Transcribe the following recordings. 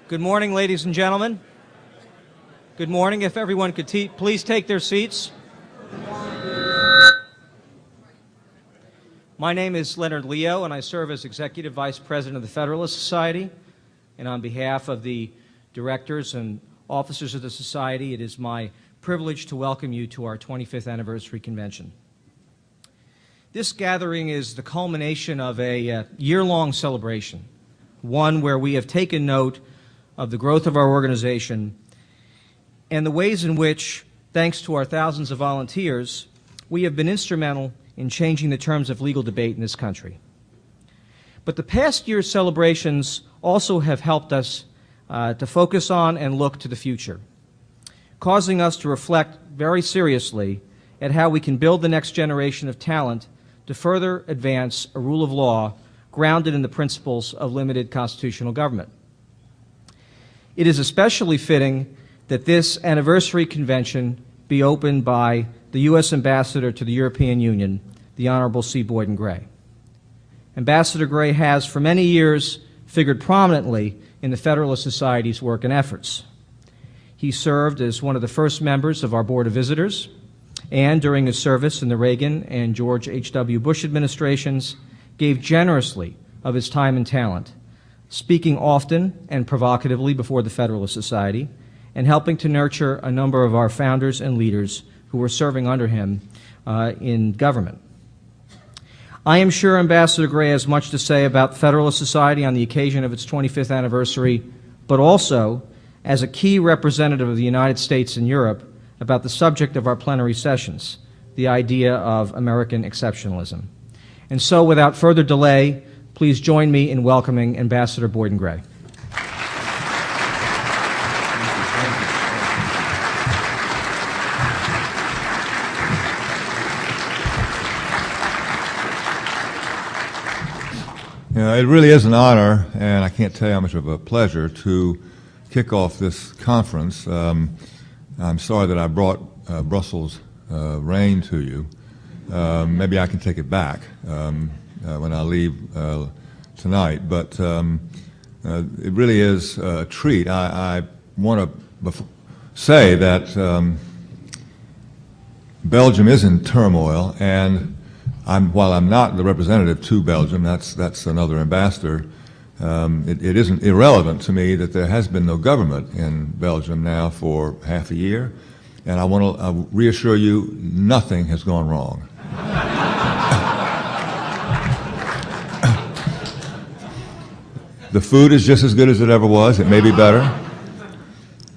Good morning, ladies and gentlemen. Good morning. If everyone could please take their seats. My name is Leonard Leo, and I serve as Executive Vice President of the Federalist Society. And on behalf of the directors and officers of the Society, it is my privilege to welcome you to our 25th anniversary convention. This gathering is the culmination of a year-long celebration, one where we have taken note of the growth of our organization and the ways in which, thanks to our thousands of volunteers, we have been instrumental in changing the terms of legal debate in this country. But the past year's celebrations also have helped us to focus on and look to the future, causing us to reflect very seriously at how we can build the next generation of talent to further advance a rule of law grounded in the principles of limited constitutional government. It is especially fitting that this anniversary convention be opened by the U.S. Ambassador to the European Union, the Honorable C. Boyden Gray. Ambassador Gray has for many years figured prominently in the Federalist Society's work and efforts. He served as one of the first members of our Board of Visitors, and during his service in the Reagan and George H.W. Bush administrations, gave generously of his time and talent, speaking often and provocatively before the Federalist Society, and helping to nurture a number of our founders and leaders who were serving under him in government. I am sure Ambassador Gray has much to say about the Federalist Society on the occasion of its 25th anniversary, but also as a key representative of the United States and Europe about the subject of our plenary sessions, the idea of American exceptionalism. And so, without further delay, please join me in welcoming Ambassador Boyden Gray. You know, it really is an honor, and I can't tell you how much of a pleasure to kick off this conference. I'm sorry that I brought Brussels rain to you. Maybe I can take it back when I leave tonight, but it really is a treat. I want to say that Belgium is in turmoil, and while I'm not the representative to Belgium, that's another ambassador, it isn't irrelevant to me that there has been no government in Belgium now for half a year, and I want to reassure you, nothing has gone wrong. The food is just as good as it ever was. It may be better.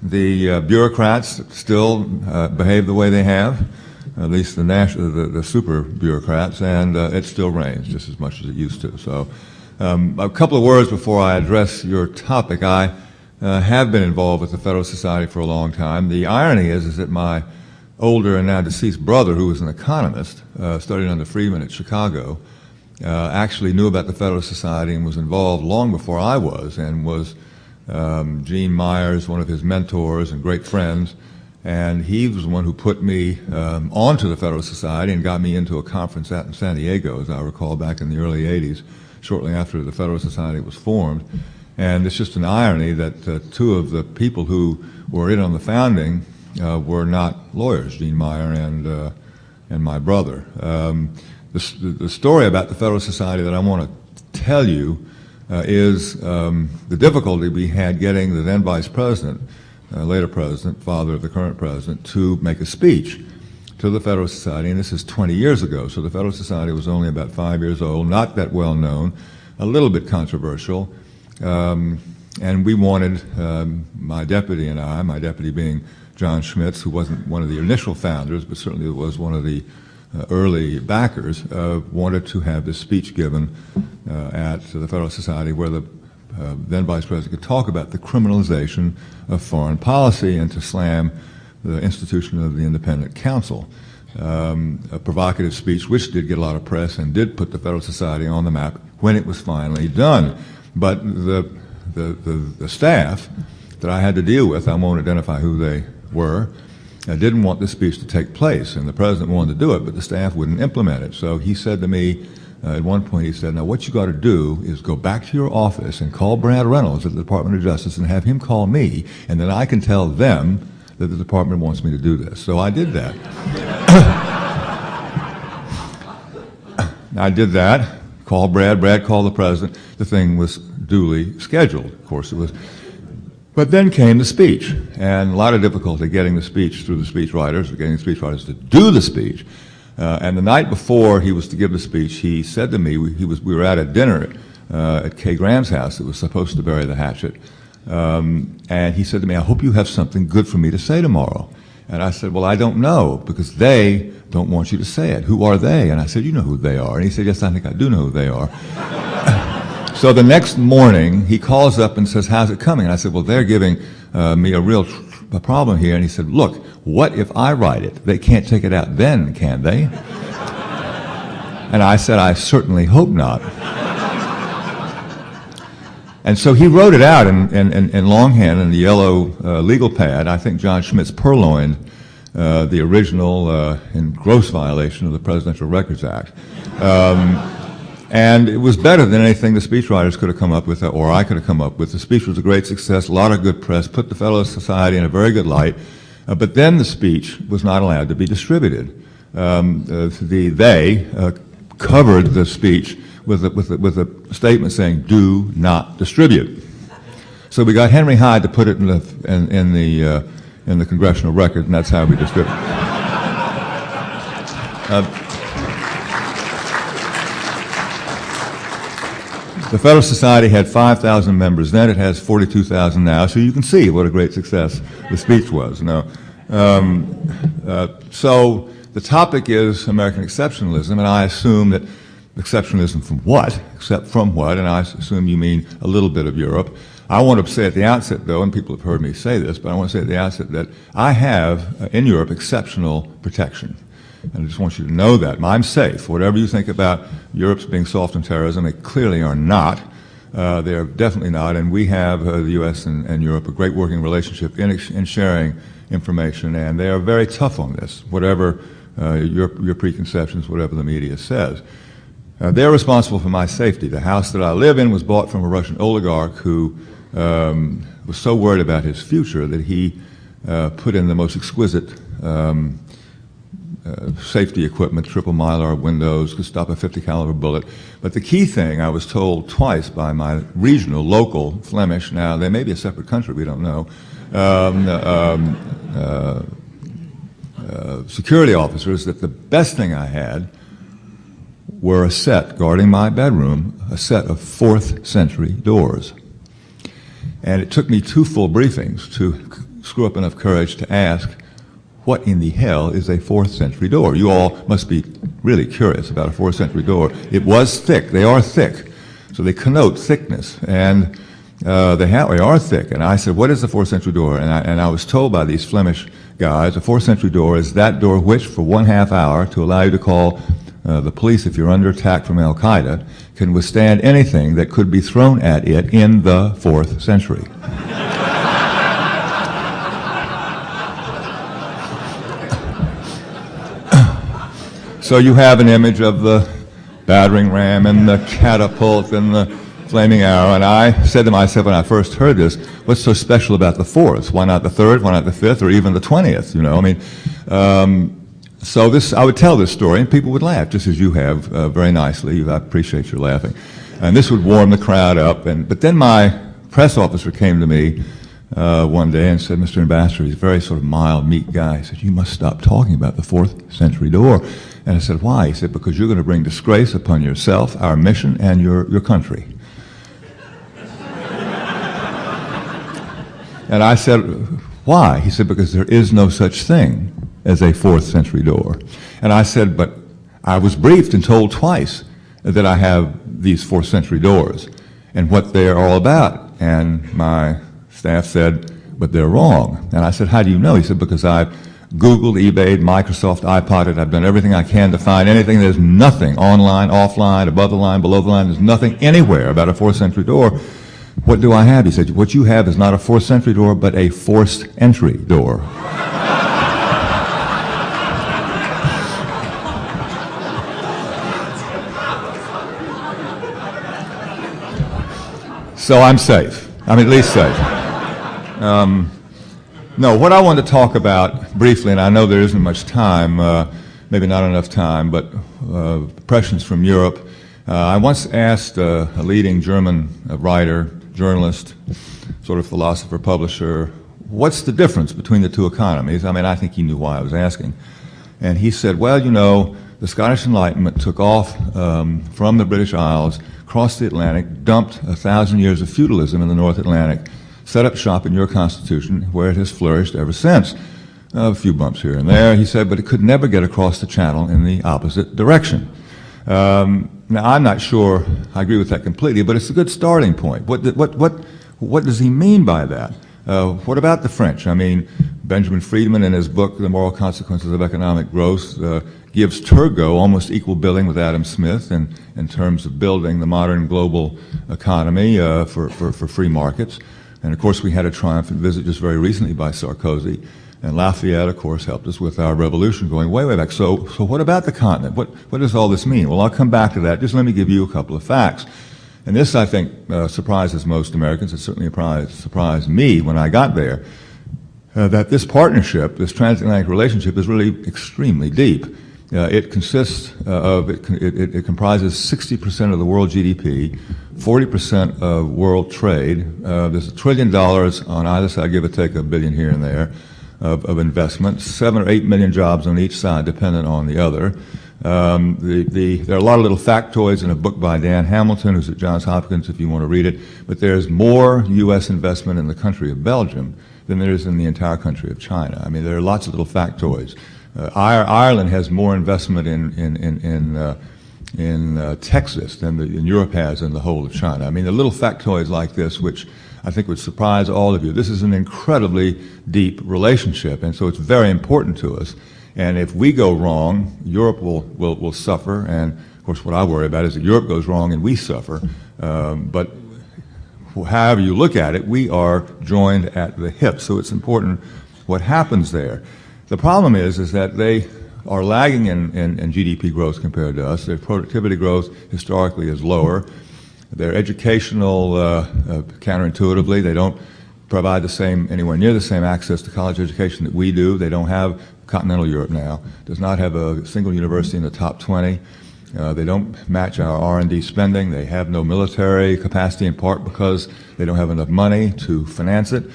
The bureaucrats still behave the way they have, at least the super bureaucrats, and it still rains just as much as it used to. So a couple of words before I address your topic. I have been involved with the Federalist Society for a long time. The irony is that my older and now deceased brother, who was an economist, studied under Friedman at Chicago, actually knew about the Federalist Society and was involved long before I was, and was Gene Myers, one of his mentors and great friends, and he was the one who put me onto the Federalist Society and got me into a conference out in San Diego, as I recall, back in the early 80s, shortly after the Federalist Society was formed. And it's just an irony that two of the people who were in on the founding were not lawyers, Gene Meyer and my brother. The story about the Federalist Society that I want to tell you is the difficulty we had getting the then Vice President, later President, father of the current President, to make a speech to the Federalist Society, and this is 20 years ago, so the Federalist Society was only about 5 years old, not that well known, a little bit controversial, and we wanted, my deputy and I, my deputy being John Schmitz, who wasn't one of the initial founders, but certainly was one of the early backers, wanted to have this speech given at the Federalist Society where the then Vice President could talk about the criminalization of foreign policy and to slam the institution of the Independent Counsel. A provocative speech which did get a lot of press and did put the Federalist Society on the map when it was finally done. But the staff that I had to deal with, I won't identify who they were, didn't want this speech to take place, and the President wanted to do it, but the staff wouldn't implement it. So he said to me, At one point he said, now what you got to do is go back to your office and call Brad Reynolds at the Department of Justice and have him call me, and then I can tell them that the department wants me to do this. So I did that. I did that, called Brad called the president. The thing was duly scheduled. Of course it was. But then came the speech, and a lot of difficulty getting the speech through the speechwriters, getting the speechwriters to do the speech. And the night before he was to give the speech, he said to me, we were at a dinner at Kay Graham's house that was supposed to bury the hatchet, and he said to me, I hope you have something good for me to say tomorrow. And I said, well, I don't know, because they don't want you to say it. Who are they? And I said, you know who they are. And he said, yes, I think I do know who they are. So the next morning, he calls up and says, how's it coming? And I said, well, they're giving me a real problem here. And he said, look, what if I write it? They can't take it out then, can they? And I said, I certainly hope not. And so he wrote it out in longhand in the yellow legal pad. I think John Schmitz purloined the original in gross violation of the Presidential Records Act. And it was better than anything the speechwriters could have come up with, or I could have come up with. The speech was a great success, a lot of good press, put the Federalist Society in a very good light. But then the speech was not allowed to be distributed. They covered the speech with a statement saying, do not distribute. So we got Henry Hyde to put it in the Congressional Record, and that's how we distribute it. The Federalist Society had 5,000 members then. It has 42,000 now, so you can see what a great success the speech was. So the topic is American exceptionalism, and I assume that exceptionalism from what? Except from what? And I assume you mean a little bit of Europe. I want to say at the outset, though, and people have heard me say this, but I want to say at the outset that I have, in Europe, exceptional protection. And I just want you to know that. I'm safe. Whatever you think about Europe's being soft on terrorism, they clearly are not. They are definitely not. And we have, the U.S. and Europe, a great working relationship in sharing information. And they are very tough on this, whatever your preconceptions, whatever the media says. They're responsible for my safety. The house that I live in was bought from a Russian oligarch who was so worried about his future that he put in the most exquisite safety equipment, triple mylar windows, could stop a 50 caliber bullet. But the key thing, I was told twice by my regional, local Flemish, now they may be a separate country, we don't know, security officers, that the best thing I had were a set guarding my bedroom, a set of 4th century doors. And it took me 2 full briefings to screw up enough courage to ask, what in the hell is a 4th century door? You all must be really curious about a 4th century door. It was thick. They are thick. So they connote thickness. And they are thick. And I said, what is a 4th century door? And I was told by these Flemish guys, a 4th century door is that door which, for 1/2 hour, to allow you to call the police if you're under attack from Al-Qaeda, can withstand anything that could be thrown at it in the 4th century. So you have an image of the battering ram and the catapult and the flaming arrow, and I said to myself when I first heard this, what's so special about the 4th? Why not the 3rd? Why not the 5th? Or even the 20th? You know, I mean, so this, I would tell this story, and people would laugh, just as you have very nicely. I appreciate your laughing. And this would warm the crowd up. But then my press officer came to me one day and said, Mr. Ambassador, he's a very sort of mild, meek guy. He said, you must stop talking about the 4th century door. And I said, why? He said, because you're going to bring disgrace upon yourself, our mission, and your country. And I said, why? He said, because there is no such thing as a 4th century door. And I said, but I was briefed and told twice that I have these 4th century doors and what they are all about. And my staff said, but they're wrong. And I said, how do you know? He said, because I've Googled, eBayed, Microsoft, iPodded. I've done everything I can to find anything. There's nothing online, offline, above the line, below the line. There's nothing anywhere about a 4th century door. What do I have? He said, what you have is not a 4th century door, but a forced entry door. So I'm safe. I'm at least safe. No, what I want to talk about briefly, and I know there isn't much time, maybe not enough time, but impressions from Europe. I once asked a leading German writer, journalist, sort of philosopher, publisher, what's the difference between the two economies? I mean, I think he knew why I was asking. And he said, well, you know, the Scottish Enlightenment took off from the British Isles, crossed the Atlantic, dumped 1,000 years of feudalism in the North Atlantic, set up shop in your Constitution, where it has flourished ever since. A few bumps here and there, he said, but it could never get across the Channel in the opposite direction. Now, I'm not sure I agree with that completely, but it's a good starting point. What does he mean by that? What about the French? I mean, Benjamin Friedman in his book, The Moral Consequences of Economic Growth, gives Turgot almost equal billing with Adam Smith in terms of building the modern global economy for free markets. And of course, we had a triumphant visit just very recently by Sarkozy. And Lafayette, of course, helped us with our revolution going way, way back. So what about the continent? What does all this mean? Well, I'll come back to that. Just let me give you a couple of facts. And this, I think, surprises most Americans. It certainly surprised me when I got there, that this partnership, this transatlantic relationship, is really extremely deep. It consists it comprises 60% of the world GDP, 40% of world trade. There's $1 trillion on either side, give or take $1 billion here and there, of investment, 7 or 8 million jobs on each side, dependent on the other. There are a lot of little factoids in a book by Dan Hamilton, who's at Johns Hopkins, if you want to read it. But there's more U.S. investment in the country of Belgium than there is in the entire country of China. I mean, there are lots of little factoids. Ireland has more investment in Texas than Europe has in the whole of China. I mean, the little factoids like this, which I think would surprise all of you. This is an incredibly deep relationship, and so it's very important to us. And if we go wrong, Europe will suffer. And of course, what I worry about is that Europe goes wrong and we suffer. But however you look at it, we are joined at the hip. So it's important what happens there. The problem is that they are lagging in GDP growth compared to us. Their productivity growth historically is lower. Their educational, counterintuitively, they don't provide the same, anywhere near the same access to college education that we do. They don't have, continental Europe now, does not have a single university in the top 20. They don't match our R&D spending. They have no military capacity, in part because they don't have enough money to finance it.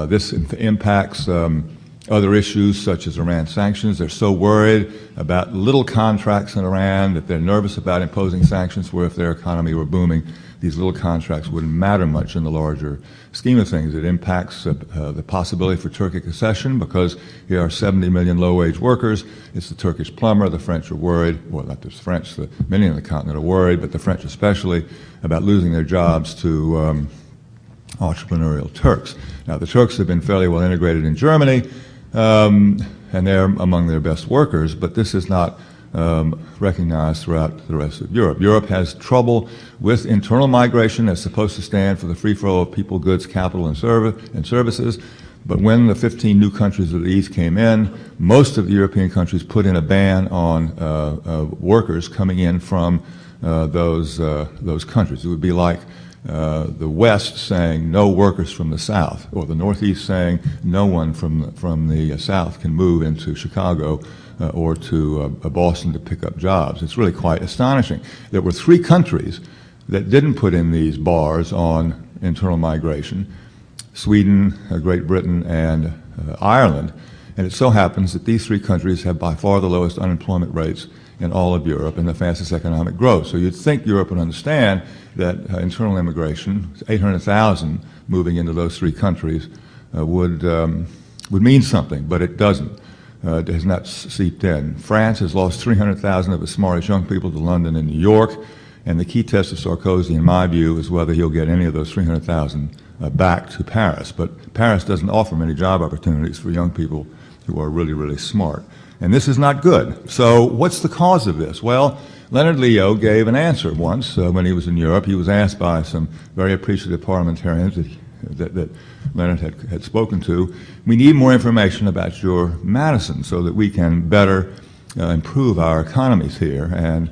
This impacts other issues such as Iran sanctions. They're so worried about little contracts in Iran that they're nervous about imposing sanctions, where if their economy were booming, these little contracts wouldn't matter much in the larger scheme of things. It impacts the possibility for Turkic accession, because here are 70 million low-wage workers. It's the Turkish plumber. The French are worried, well, not just the French, many on the continent are worried, but the French especially, about losing their jobs to entrepreneurial Turks. Now, the Turks have been fairly well integrated in Germany, and they're among their best workers, but this is not recognized throughout the rest of Europe. Europe has trouble with internal migration that's supposed to stand for the free flow of people, goods, capital, and services. But when the 15 new countries of the East came in, most of the European countries put in a ban on workers coming in from those countries. It would be like the West saying no workers from the South, or the Northeast saying no one from the South can move into Chicago or to Boston to pick up jobs. It's really quite astonishing. There were 3 countries that didn't put in these bars on internal migration: Sweden, Great Britain, and Ireland. And it so happens that these 3 countries have by far the lowest unemployment rates in all of Europe and the fastest economic growth. So you'd think Europe would understand that internal immigration, 800,000 moving into those 3 countries, would mean something, but it doesn't. It has not seeped in. France has lost 300,000 of its smartest young people to London and New York, and the key test of Sarkozy, in my view, is whether he'll get any of those 300,000 back to Paris. But Paris doesn't offer many job opportunities for young people who are really, really smart. And this is not good. So what's the cause of this? Well, Leonard Leo gave an answer once when he was in Europe. He was asked by some very appreciative parliamentarians that Leonard had spoken to, we need more information about your Madison so that we can better improve our economies here. And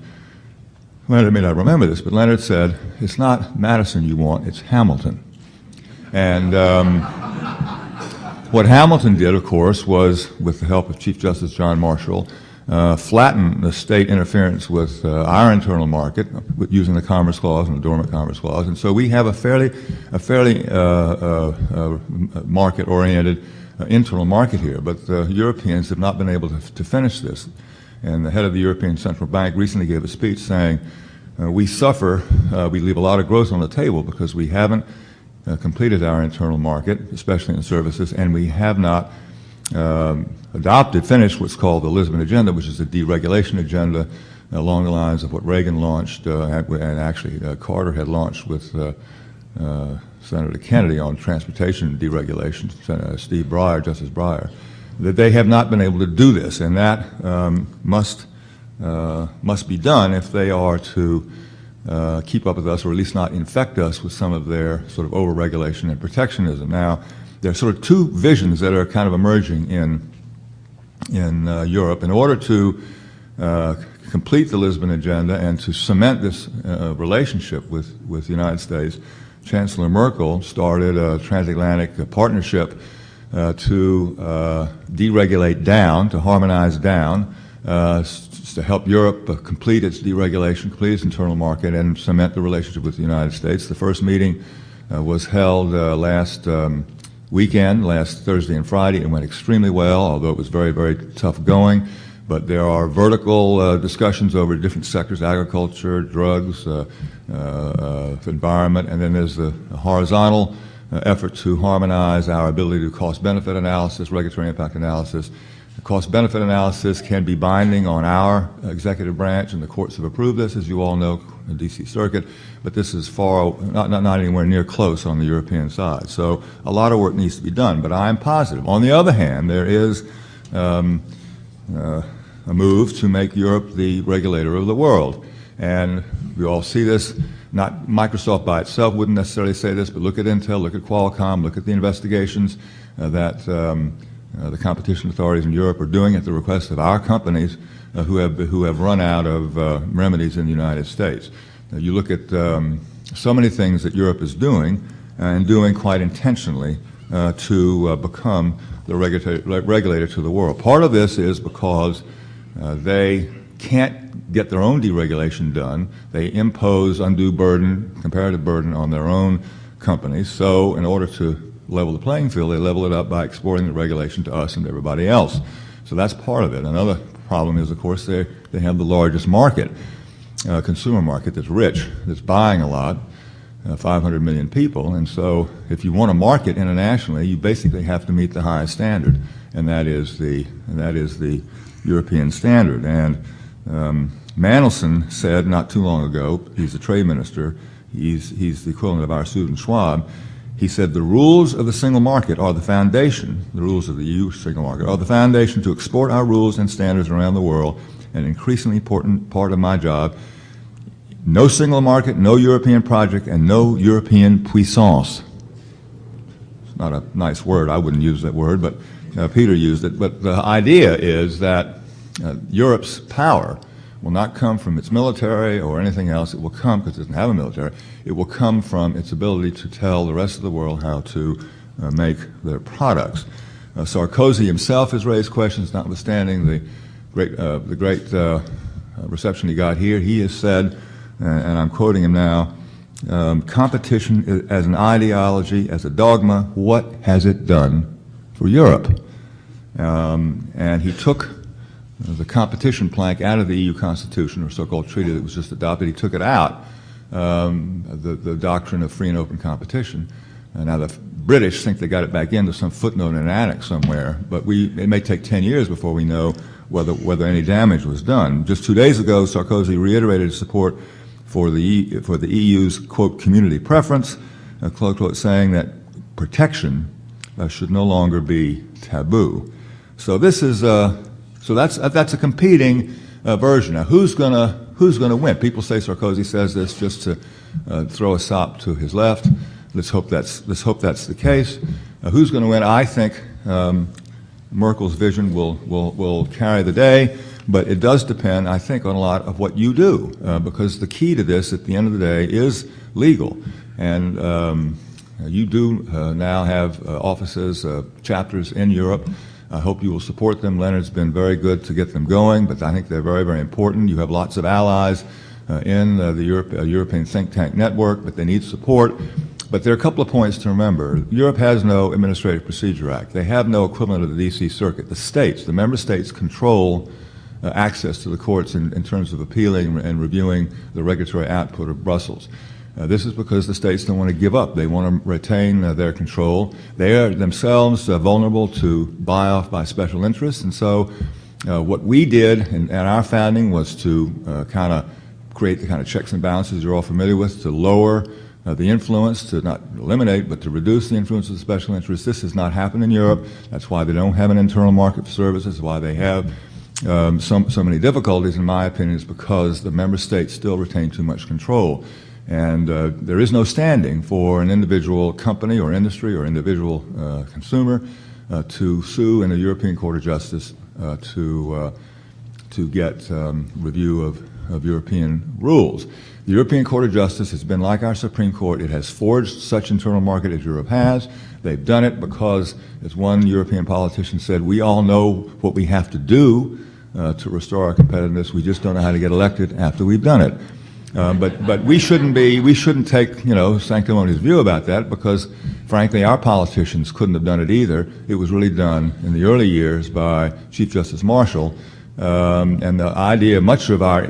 Leonard may not remember this, but Leonard said, "It's not Madison you want, it's Hamilton." And what Hamilton did, of course, was, with the help of Chief Justice John Marshall, flatten the state interference with our internal market using the Commerce Clause and the Dormant Commerce Clause. And so we have a fairly market-oriented internal market here. But the Europeans have not been able to finish this. And the head of the European Central Bank recently gave a speech saying, we suffer, we leave a lot of growth on the table because we haven't completed our internal market, especially in services, and we have not finished what's called the Lisbon Agenda, which is a deregulation agenda along the lines of what Reagan launched, and actually Carter had launched with Senator Kennedy on transportation deregulation, Justice Breyer, that they have not been able to do this, and that must be done if they are to keep up with us, or at least not infect us with some of their sort of over-regulation and protectionism. Now, there are sort of two visions that are kind of emerging in Europe. In order to complete the Lisbon Agenda and to cement this relationship with the United States, Chancellor Merkel started a transatlantic partnership to deregulate down, to harmonize down, to help Europe complete its deregulation, complete its internal market, and cement the relationship with the United States. The first meeting was held last weekend, last Thursday and Friday. It went extremely well, although it was very, very tough going. But there are vertical discussions over different sectors: agriculture, drugs, environment, and then there's the horizontal effort to harmonize our ability to do cost-benefit analysis, regulatory impact analysis. The cost-benefit analysis can be binding on our executive branch, and the courts have approved this, as you all know, the D.C. Circuit, but this is not anywhere near close on the European side. So a lot of work needs to be done, but I'm positive. On the other hand, there is a move to make Europe the regulator of the world, and we all see this. Not Microsoft by itself wouldn't necessarily say this, but look at Intel, look at Qualcomm, look at the investigations that the competition authorities in Europe are doing at the request of our companies who have run out of remedies in the United States. You look at so many things that Europe is doing, and doing quite intentionally to become the regulator to the world. Part of this is because they can't get their own deregulation done. They impose undue burden, comparative burden on their own companies. So in order to level the playing field, they level it up by exporting the regulation to us and to everybody else. So that's part of it. Another problem is, of course, they have the largest market, consumer market that's rich, that's buying a lot, 500 million people. And so if you want to market internationally, you basically have to meet the highest standard, and that is the European standard. And Mandelson said not too long ago, he's the trade minister, he's the equivalent of our Susan Schwab, he said the rules of the single market are the foundation, the rules of the EU single market are the foundation to export our rules and standards around the world, an increasingly important part of my job. No single market, no European project, and no European puissance. It's not a nice word, I wouldn't use that word, but Peter used it. But the idea is that Europe's power will not come from its military or anything else. It will come, because it doesn't have a military, it will come from its ability to tell the rest of the world how to make their products. Sarkozy himself has raised questions, notwithstanding the great reception he got here. He has said, and I'm quoting him now, competition as an ideology, as a dogma, what has it done for Europe? And he took the competition plank out of the EU Constitution, or so-called treaty that was just adopted. He took it out, the doctrine of free and open competition. And now the British think they got it back into some footnote in an annex somewhere, but it may take 10 years before we know whether any damage was done. Just 2 days ago, Sarkozy reiterated his support for the EU's, quote, community preference, close quote, saying that protection should no longer be taboo. So this is that's a competing version. Now, who's gonna win? People say Sarkozy says this just to throw a sop to his left. Let's hope that's the case. Who's going to win? I think Merkel's vision will carry the day. but it does depend, I think, on a lot of what you do, because the key to this at the end of the day is legal. And you do now have offices, chapters in Europe. I hope you will support them. Leonard's been very good to get them going, but I think they're very, very important. You have lots of allies in the European think tank network, but they need support. But there are a couple of points to remember. Europe has no Administrative Procedure Act. They have no equivalent of the D.C. Circuit. The states, the member states, control access to the courts in terms of appealing and reviewing the regulatory output of Brussels. This is because the states don't want to give up. They want to retain their control. They are themselves vulnerable to buy-off by special interests. And so what we did in our founding was to kind of create the kind of checks and balances you're all familiar with, to lower the influence, to not eliminate, but to reduce the influence of the special interests. This has not happened in Europe. That's why they don't have an internal market for services, why they have so many difficulties, in my opinion, is because the member states still retain too much control. And there is no standing for an individual company or industry or individual consumer to sue in the European Court of Justice to get review of European rules. The European Court of Justice has been like our Supreme Court. It has forged such internal market as Europe has. They've done it because, as one European politician said, we all know what we have to do to restore our competitiveness. We just don't know how to get elected after we've done it. But we shouldn't take, sanctimonious view about that, because frankly our politicians couldn't have done it either. It was really done in the early years by Chief Justice Marshall, and the idea, much of our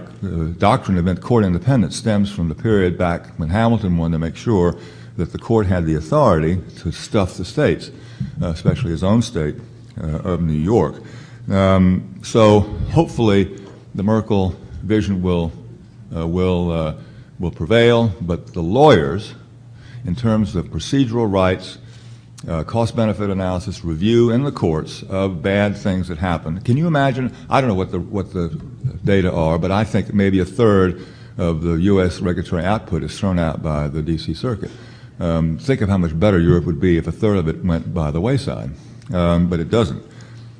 doctrine of court independence stems from the period back when Hamilton wanted to make sure that the court had the authority to stuff the states, especially his own state of New York. So hopefully the Merkel vision will prevail, but the lawyers, in terms of procedural rights, cost-benefit analysis, review in the courts of bad things that happen. Can you imagine? I don't know what the data are, but I think maybe a third of the U.S. regulatory output is thrown out by the D.C. Circuit. Think of how much better Europe would be if a third of it went by the wayside, but it doesn't.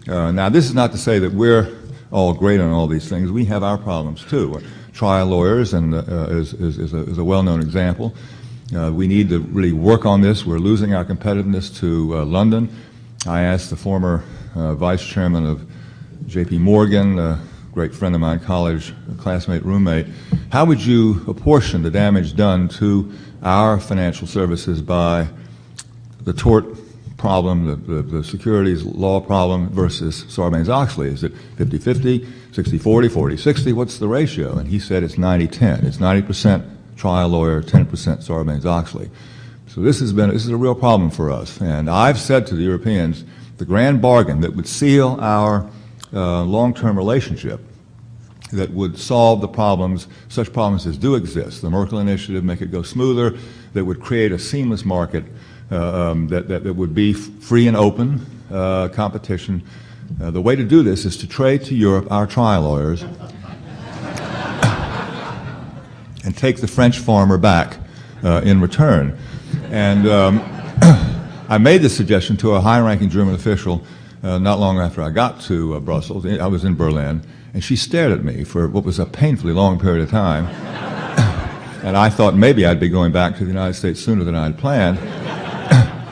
Now, this is not to say that we're all great on all these things. We have our problems too. Trial lawyers and is a well-known example. We need to really work on this. We're losing our competitiveness to London. I asked the former vice chairman of J.P. Morgan, a great friend of mine, college classmate, roommate, how would you apportion the damage done to our financial services by the tort problem, the securities law problem versus Sarbanes-Oxley? Is it 50-50, 60-40, 40-60? What's the ratio? And he said it's 90-10. It's 90% trial lawyer, 10% Sarbanes-Oxley. So this is a real problem for us. And I've said to the Europeans, the grand bargain that would seal our long-term relationship, that would solve the problems, such problems as do exist, the Merkel Initiative, make it go smoother, that would create a seamless market, that would be free and open competition. The way to do this is to trade to Europe our trial lawyers and take the French farmer back in return. And I made this suggestion to a high-ranking German official not long after I got to Brussels. I was in Berlin, and she stared at me for what was a painfully long period of time. And I thought maybe I'd be going back to the United States sooner than I had planned.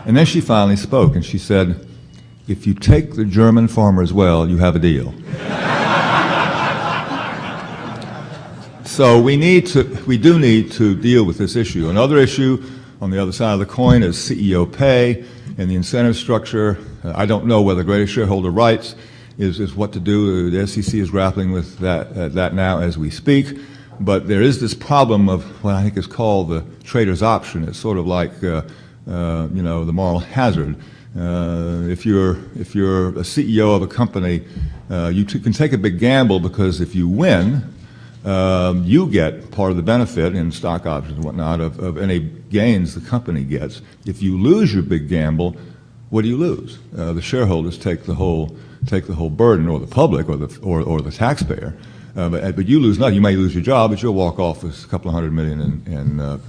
And then she finally spoke, and she said, "If you take the German farmer as well, you have a deal." So we do need to deal with this issue. Another issue on the other side of the coin is CEO pay and the incentive structure. I don't know whether greater shareholder rights is what to do. The SEC is grappling with that now as we speak. But there is this problem of what I think is called the trader's option. It's sort of like the moral hazard. If you're a CEO of a company, you can take a big gamble, because if you win, you get part of the benefit in stock options and whatnot of any gains the company gets. If you lose your big gamble, what do you lose? The shareholders take the whole burden, or the public, or the taxpayer. But you lose nothing. You may lose your job, but you'll walk off with a couple of $100 million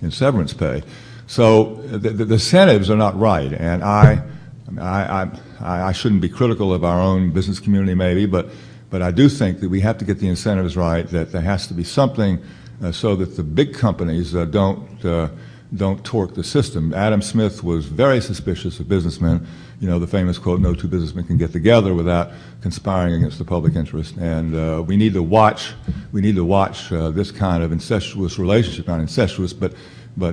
in severance pay. So the incentives are not right, and I shouldn't be critical of our own business community maybe, but But I do think that we have to get the incentives right, that there has to be something so that the big companies don't torque the system. Adam Smith was very suspicious of businessmen. You know, the famous quote, "No two businessmen can get together without conspiring against the public interest." And we need to watch this kind of incestuous relationship, not incestuous, but we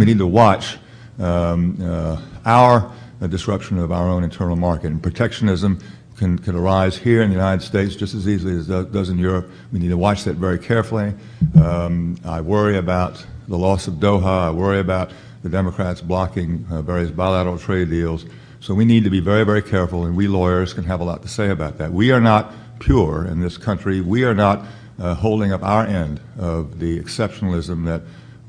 need to watch our disruption of our own internal market. And protectionism can arise here in the United States just as easily as it does in Europe. We need to watch that very carefully. I worry about the loss of Doha. I worry about the Democrats blocking various bilateral trade deals. So we need to be very, very careful, and we lawyers can have a lot to say about that. We are not pure in this country. We are not holding up our end of the exceptionalism that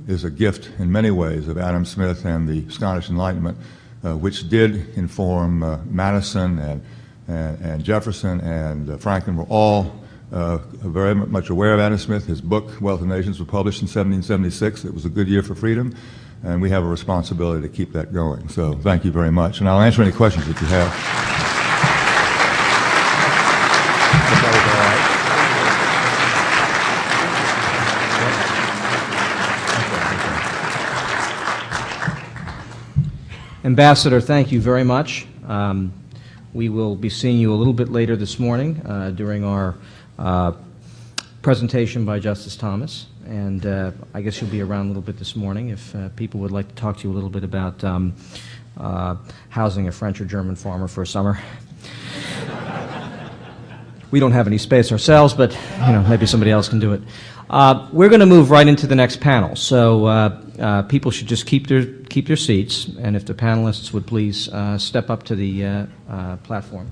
is a gift in many ways of Adam Smith and the Scottish Enlightenment, which did inform Madison and Jefferson and Franklin were all very much aware of Adam Smith. His book, Wealth of Nations, was published in 1776. It was a good year for freedom, and we have a responsibility to keep that going. So thank you very much, and I'll answer any questions that you have. Ambassador, thank you very much. We will be seeing you a little bit later this morning during our presentation by Justice Thomas, and I guess you'll be around a little bit this morning if people would like to talk to you a little bit about housing a French or German farmer for a summer. We don't have any space ourselves, but you know, maybe somebody else can do it. We're going to move right into the next panel, so people should just keep their seats, and if the panelists would please step up to the platform.